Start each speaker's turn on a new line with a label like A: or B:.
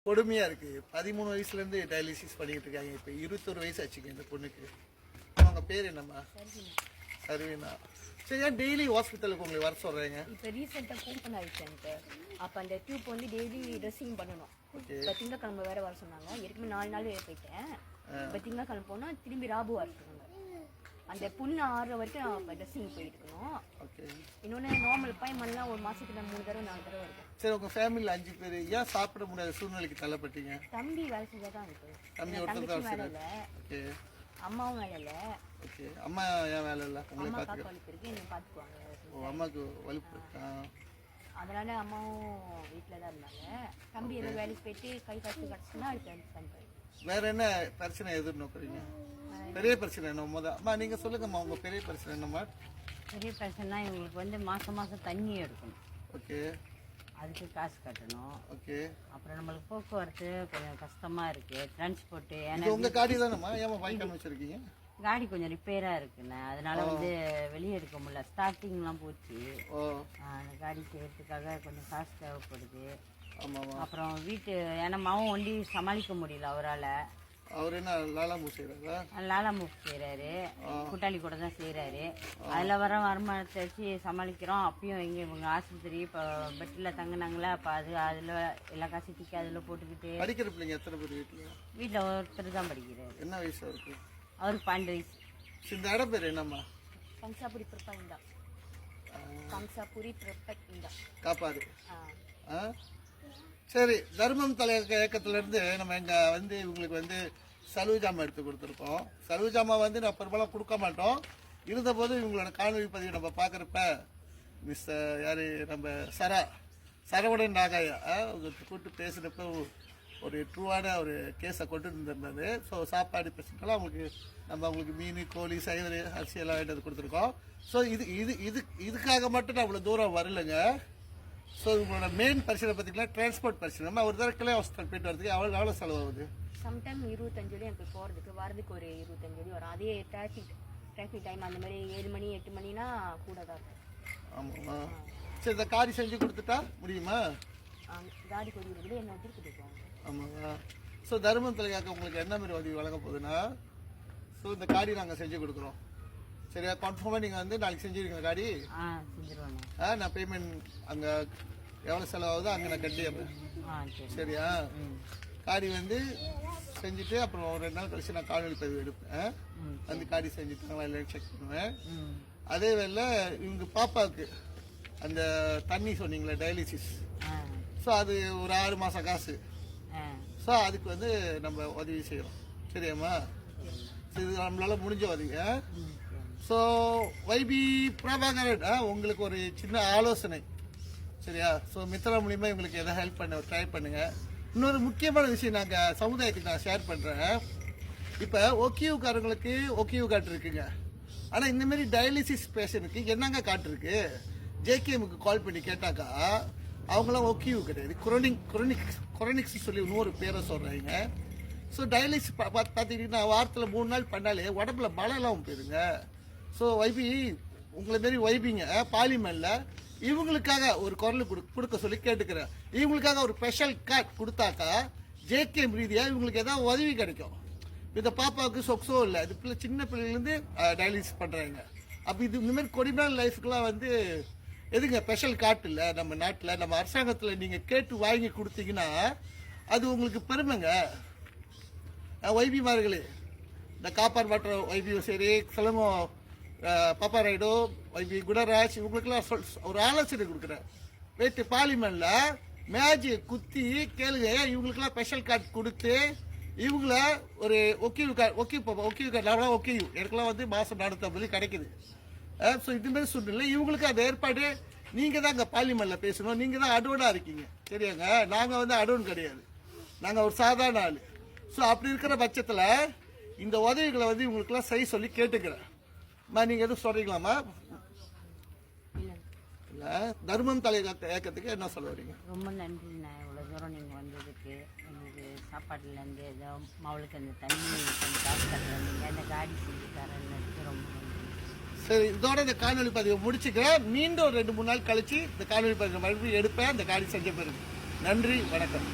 A: கொடுமையா இருக்கு. 13 வயசுல இருந்து டயாலிசிஸ் பண்ணிட்டு இருக்காங்க. இப்ப 21 வயசு ஆச்சுங்க இந்த பொண்ணுக்கு. அவங்க பேர் என்னம்மா? சர்வீனா. சரி, ஏன் டெய்லி ஹாஸ்பிட்டலுக்கு உங்களை வர சொல்றீங்க?
B: இப்போ ரீசெண்டாக ஓப்பன் ஆயிடுச்சு எனக்கு. அப்போ அந்த டியூப் வந்து டெய்லி ட்ரெஸ்ஸிங் பண்ணணும். இப்போ திங்கக்கிழமை வேற வர சொன்னாங்க. ஏற்கனவே 4 நாள் போயிட்டேன். இப்போ திங்கக்கிழமை போனால் திரும்பி ராபு வர சொன்னாங்க. அந்த புண்ணு ஆறுற வரைக்கும் இப்போ ட்ரெஸ்ஸிங் போயிட்டு இருக்கணும். இன்னொன்று நார்மல் பாய்மெல்லாம் ஒரு மாசத்துல 3 தடவை 4 தடவை இருக்கும்.
A: சரி, உங்க ஃபேமிலியில் 5 பேர் ஏன் சாப்பிட முடியாத சூழ்நிலைக்கு தள்ளப்பட்டீங்க?
B: தம்பி வேலை செஞ்சா தான் இருக்கு.
A: தம்பி
B: வேலை இல்லை, அம்மாவும் வேலை இல்லை.
A: ஓகே, அம்மா ஏன் வேலை இல்லை? உங்களை
B: பார்த்து வலிப்பு இருக்கு, என்னை பார்த்துக்குவாங்க.
A: அம்மாவுக்கு வலிப்பு இருக்கா?
B: அதனால அம்மாவும் வீட்டில் தான் இருந்தாங்க. தம்பி ஏதோ வேலைக்கு போயிட்டு கை காசு கிடச்சுன்னா அடுத்து தம்பி.
A: வேற என்ன பிரச்சனை எதிர்நோக்குறீங்க? பெரிய பிரச்சனை என்ன? அம்மா நீங்க சொல்லுங்கம்மா, உங்க பெரிய பிரச்சனை என்னம்மா?
C: பெரிய பிரச்சனை இவங்களுக்கு வந்து மாதம் மாதம் தண்ணி எடுக்கணும்.
A: ஓகே,
C: அதுக்கு காசு கட்டணும்.
A: ஓகே,
C: அப்புறம் நம்மளுக்கு போக்குவரத்து கொஞ்சம் கஷ்டமா இருக்கு, டிரான்ஸ்போர்ட்டு.
A: ஏன்னா உங்க காடி தானேம்மா, ஏமா வாங்கிக்காம வச்சிருக்கீங்க?
C: காடி கொஞ்சம் ரிப்பேரா இருக்குண்ணே, அதனால வந்து வெளியே எடுக்க முடியல. ஸ்டார்டிங்லாம் போச்சு. அந்த காடி செய்யறதுக்காக கொஞ்சம் காசு தேவைப்படுது. அப்புறம் வீட்டு ஏன்னா மாவும் ஒண்டி சமாளிக்க முடியல அவரால்.
A: அவர் என்ன லாலாமூ செய்யறாரா?
C: லாலாமூ செய்யறாரு, கூட்டாளி கூட தான் செய்யறாரு. அதுல வர வருமானத்தை வச்சு சமாளிக்கிறோம். அப்பயும் இங்க இவங்க ஆஸ்பத்திரி இப்போ பெட்டில் தங்கினாங்களா, அப்போ அதுல எல்லா காசு திக்கி அதுல போட்டுக்கிட்டு.
A: படிக்கிற பிள்ளைங்க எத்தனை பேர் வீட்டுல?
C: வீட்டில் ஒருத்தர் தான் படிக்கிறாரு.
A: என்ன வயசு அவருக்கு?
C: அவருக்கு 12 வயசு.
A: இந்த இடம் பேர் என்னம்மா?
B: கங்சாபுரி பிரப்பா. கங்சாபுரி பிரப்பா
A: காப்பாடு. சரி, தர்மம் தலை இயக்கத்துல இருந்து நம்ம இங்க வந்து இவங்களுக்கு வந்து சலுகை ஜாமான் எடுத்து கொடுத்துருக்கோம். சலுகை ஜாமான் வந்து நான் பெரும்பாலும் கொடுக்க மாட்டோம். இருந்தபோது இவங்களோட காணொலி பதிவு நம்ம பார்க்குறப்ப யாரு நம்ம சரவணன் நாகையா கூப்பிட்டு பேசுகிறப்ப ஒரு ட்ரூவான ஒரு கேஸை கொண்டு இருந்திருந்தது. ஸோ சாப்பாடு பிரச்சனைலாம் அவங்களுக்கு மீன், கோழி, சைவ அரிசி எல்லாம் வாங்கிட்டு கொடுத்துருக்கோம். ஸோ இதுக்காக மட்டும் நான் அவ்வளோ தூரம் வரலைங்க. ஸோ உங்களோட மெயின் பிரச்சனை பார்த்தீங்கன்னா டிரான்ஸ்போர்ட் பிரச்சனை. நம்ம ஒரு தடவை கிளை ஹாஸ்பிட்டல் போயிட்டு வரதுக்கு எவ்வளோ செலவாகுது?
B: சம்டைம் 25 வழி எனக்கு போகிறதுக்கு வரதுக்கு ஒரு 25 வழி வரும். அதே டிராஃபிக் டைம் அந்த மாதிரி 7 மணி 8 மணினா கூட தான் இருக்கும்.
A: ஆமாம்மா. சரி, இந்த காடி செஞ்சு கொடுத்துட்டா முடியுமா?
B: காடி கொடுக்குறது என்ன வச்சுட்டு கொடுப்போம்.
A: ஆமாங்க. ஸோ தர்மம் தலையாக்க உங்களுக்கு என்ன மாதிரி உதவி வழங்க போகுதுன்னா, ஸோ இந்த காடி நாங்கள் செஞ்சு கொடுக்குறோம். சரியா? கன்ஃபார்மாக நீங்கள் வந்து நாளைக்கு செஞ்சுருக்கீங்க காடி? நான் பேமெண்ட் அங்கே எவ்வளோ செலவாகுதோ அங்கே நான் கட்டிடுறேன். சரியா? காடி வந்து செஞ்சுட்டு அப்புறம் ஒரு 2 நாள் கழிச்சு நான் காணொலி பதிவு எடுப்பேன். வந்து காடி செஞ்சுட்டு நான் செக் பண்ணுவேன். அதே வேலை இவங்க பாப்பாவுக்கு அந்த தண்ணி சொன்னீங்களே டயாலிசிஸ், ஸோ அது ஒரு 6 மாதம் காசு. ஸோ அதுக்கு வந்து நம்ம உதவி செய்கிறோம். சரியாம்மா? இது நம்மளால முடிஞ்ச உதவி. ஸோ வைபி பிரபாகரன் உங்களுக்கு ஒரு சின்ன ஆலோசனை. சரியா? ஸோ மித்ரா மூலியமா இவங்களுக்கு எதாவது ஹெல்ப் பண்ண ட்ரை பண்ணுங்க. இன்னொரு முக்கியமான விஷயம் நாங்கள் சமுதாயத்துக்கு நான் ஷேர் பண்ணுறேன். இப்போ ஒக்கியூக்காரங்களுக்கு ஒக்கியூ கார்டு இருக்குங்க. ஆனால் இந்தமாரி டயாலிசிஸ் பேஷண்ட்டுக்கு என்னங்க கார்டு இருக்கு? ஜேகேமுக்கு கால் பண்ணி கேட்டாக்கா அவங்களாம் ஒக்கியூ கிடையாது, குரோனிக்ஸ் சொல்லி இன்னொரு பேரை சொல்கிறாங்க. ஸோ டயாலிசிஸ் பார்த்துக்கிட்டிங்கன்னா வாரத்தில் 3 நாள் பண்ணாலே உடம்புல பலம் போயிருங்க. ஸோ வைபி உங்களை மாரி வைபிங்க பார்லிமெண்ட்டில் இவங்களுக்காக ஒரு குரல் கொடுக்க சொல்லி கேட்டுக்கிறேன். இவங்களுக்காக ஒரு ஸ்பெஷல் கார்டு கொடுத்தாக்கா ஜேகேஎம் ரீதியாக இவங்களுக்கு ஏதாவது உதவி கிடைக்கும். இந்த பாப்பாவுக்கு சொக்ஸோ இல்லை, இது பிள்ளை சின்ன பிள்ளைலேருந்து டயாலிசிஸ் பண்ணுறாங்க. அப்போ இது இந்தமாதிரி கொடிமையான லைஃபுக்கெலாம் வந்து எதுங்க ஸ்பெஷல் கார்டு இல்லை நம்ம நாட்டில், நம்ம அரசாங்கத்தில் நீங்கள் கேட்டு வாங்கி கொடுத்தீங்கன்னா அது உங்களுக்கு பெருமைங்க. வைபிமார்களே, இந்த காப்பார் மாற்ற வைபியும் சரி, சிலம்பம் பாப்பா ராய்டோ, வைபி குணராஜ், இவங்களுக்கெல்லாம் ஒரு ஆலோசனை கொடுக்குறேன். போயிட்டு பார்லிமெண்ட்டில் மேஜை குத்தி கேளுங்க. இவங்களுக்கெல்லாம் ஸ்பெஷல் கார்டு கொடுத்து இவங்கள ஒரு ஒக்கியூ கார்டு நான் ஒக்கியூ எனக்குலாம் வந்து மாதம் 450 கிடைக்குது. ஸோ இதுமாரி சூழ்நிலை இவங்களுக்கு அந்த ஏற்பாடு நீங்கள் தான் அங்கே பார்லிமெண்ட்டில் பேசணும். நீங்கள் தான் அடோனாக இருக்கீங்க. சரியாங்க? நாங்கள் வந்து அடோன் கிடையாது, நாங்கள் ஒரு சாதாரண ஆள். ஸோ அப்படி இருக்கிற பட்சத்தில் இந்த உதவிகளை வந்து இவங்களுக்குலாம் செய்ய சொல்லி கேட்டுக்கிறேன். நீங்கள் எதுவும் சொல்கிறீங்களாம்மா? இல்லை, தர்மம் தலை இயக்கத்துக்கு என்ன சொல்ல வரீங்க?
C: ரொம்ப நன்றிண்ணா, இவ்வளோ தூரம் நீங்கள் வந்ததுக்கு. எனக்கு சாப்பாட்டுலேருந்து ஏதோ மவளுக்கு அந்த தண்ணி கொஞ்சம் காசு கட்டுறீங்க, அந்த காடி செஞ்சு தரேன்னு ரொம்ப நன்றி.
A: சரி, இதோட இந்த காணொலி பதிவை முடிச்சுக்கிறேன். மீண்டும் 2-3 நாள் கழிச்சு இந்த காணொலி பதிவை மறுபடியும் எடுப்பேன், இந்த காடி செஞ்ச பிறகு. நன்றி, வணக்கம்.